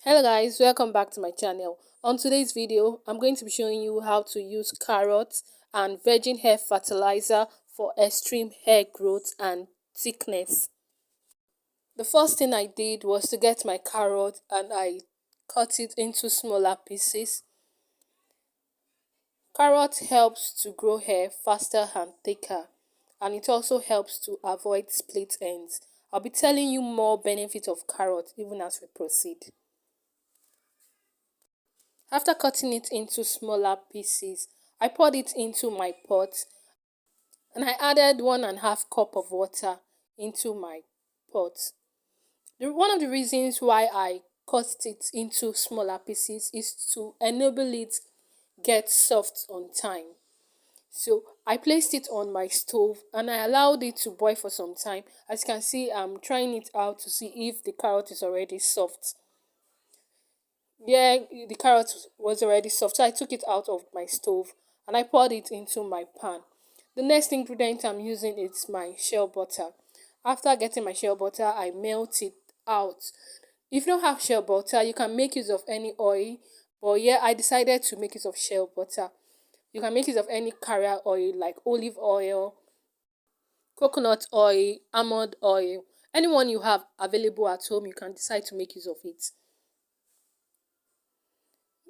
Hello guys, welcome back to my channel. On today's video, I'm going to be showing you how to use carrots and virgin hair fertilizer for extreme hair growth and thickness. The first thing I did was to get my carrot and I cut it into smaller pieces. Carrot helps to grow hair faster and thicker, and it also helps to avoid split ends. I'll be telling you more benefits of carrot even as we proceed. After cutting it into smaller pieces, I poured it into my pot and I added 1.5 cup of water into my pot. One of the reasons why I cut it into smaller pieces is to enable it get soft on time. So I placed it on my stove and I allowed it to boil for some time. As you can see, I'm trying it out to see if the carrot is already soft. Yeah, the carrot was already soft, so I took it out of my stove and I poured it into my pan. The next ingredient I'm using is my shea butter. After getting my shea butter, I melt it out. If you don't have shea butter, you can make use of any oil, but yeah, I decided to make use of shea butter. You can make use of any carrier oil like olive oil, coconut oil, almond oil, anyone you have available at home, you can decide to make use of it.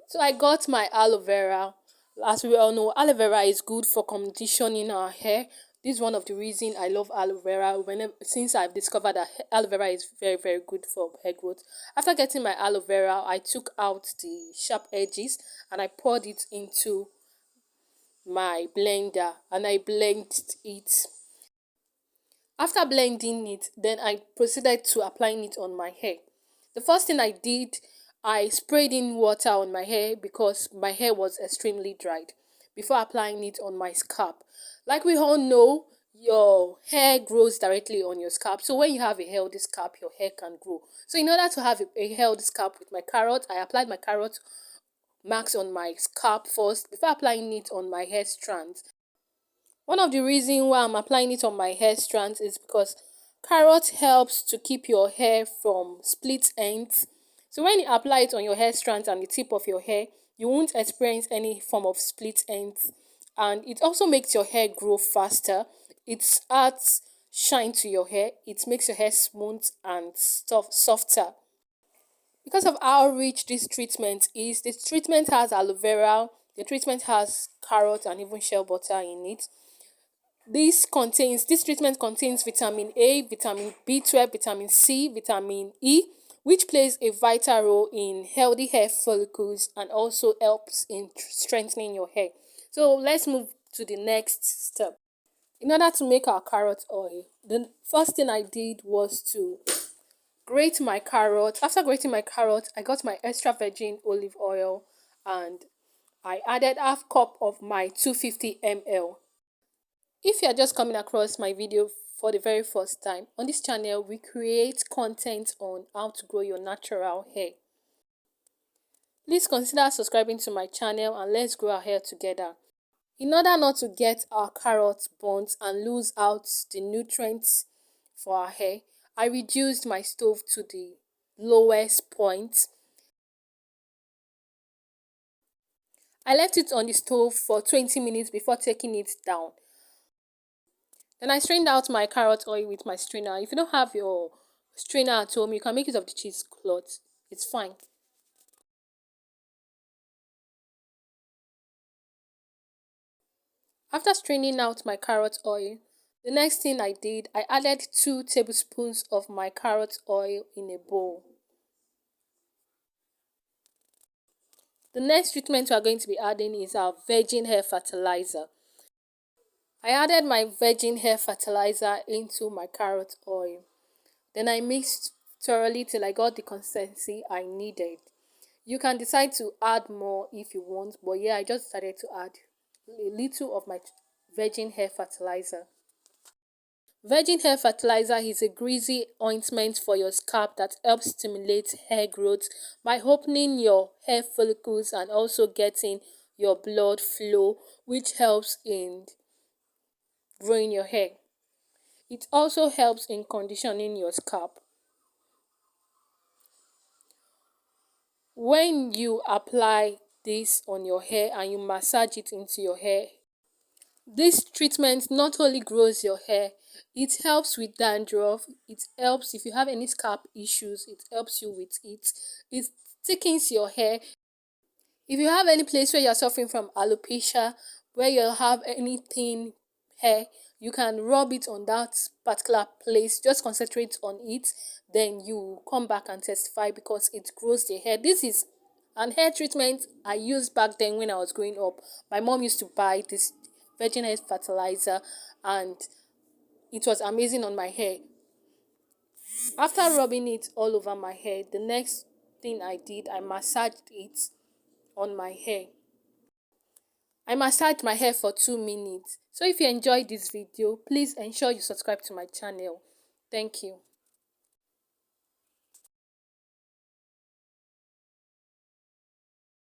So I got my aloe vera. As we all know, aloe vera is good for conditioning our hair. This is one of the reasons I love aloe vera. Since I've discovered that aloe vera is very good for hair growth. After getting my aloe vera, I took out the sharp edges and I poured it into my blender and I blended it. After blending it, then I proceeded to applying it on my hair. The first thing I did, I sprayed in water on my hair because my hair was extremely dried before applying it on my scalp. Like we all know, your hair grows directly on your scalp. So when you have a healthy scalp, your hair can grow. So in order to have a healthy scalp with my carrot, I applied my carrot marks on my scalp first before applying it on my hair strands. One of the reasons why I'm applying it on my hair strands is because carrot helps to keep your hair from split ends. So when you apply it on your hair strands and the tip of your hair, you won't experience any form of split ends. And it also makes your hair grow faster. It adds shine to your hair. It makes your hair smooth and softer. Because of how rich this treatment is, this treatment has aloe vera, the treatment has carrot and even shea butter in it. This treatment contains vitamin A, vitamin B12, vitamin C, vitamin E, which plays a vital role in healthy hair follicles and also helps in strengthening your hair. So let's move to the next step. In order to make our carrot oil, the first thing I did was to grate my carrot. After grating my carrot, I got my extra virgin olive oil and I added half cup of my 250 ml. If you are just coming across my video for the very first time, on this channel we create content on how to grow your natural hair. Please consider subscribing to my channel and let's grow our hair together. In order not to get our carrot burnt and lose out the nutrients for our hair, I reduced my stove to the lowest point. I left it on the stove for 20 minutes before taking it down. Then I strained out my carrot oil with my strainer. If you don't have your strainer at home, you can make use of the cheesecloth. It's fine. After straining out my carrot oil, the next thing I did, I added 2 tablespoons of my carrot oil in a bowl. The next treatment we are going to be adding is our virgin hair fertilizer. I added my virgin hair fertilizer into my carrot oil. Then I mixed thoroughly till I got the consistency I needed. You can decide to add more if you want, but yeah, I just decided to add a little of my virgin hair fertilizer. Virgin hair fertilizer is a greasy ointment for your scalp that helps stimulate hair growth by opening your hair follicles and also getting your blood flow, which helps in growing your hair. It also helps in conditioning your scalp. When you apply this on your hair and you massage it into your hair, this treatment not only grows your hair, it helps with dandruff, it helps if you have any scalp issues, it helps you with it. It thickens your hair. If you have any place where you're suffering from alopecia, where you have any thin hair, you can rub it on that particular place. Just concentrate on it. Then you come back and testify because it grows the hair. This is an hair treatment I used back then when I was growing up. My mom used to buy this virgin hair fertilizer and it was amazing on my hair. After rubbing it all over my hair, the next thing I did, I massaged it on my hair. I massaged my hair for 2 minutes. So if you enjoyed this video, please ensure you subscribe to my channel. Thank you.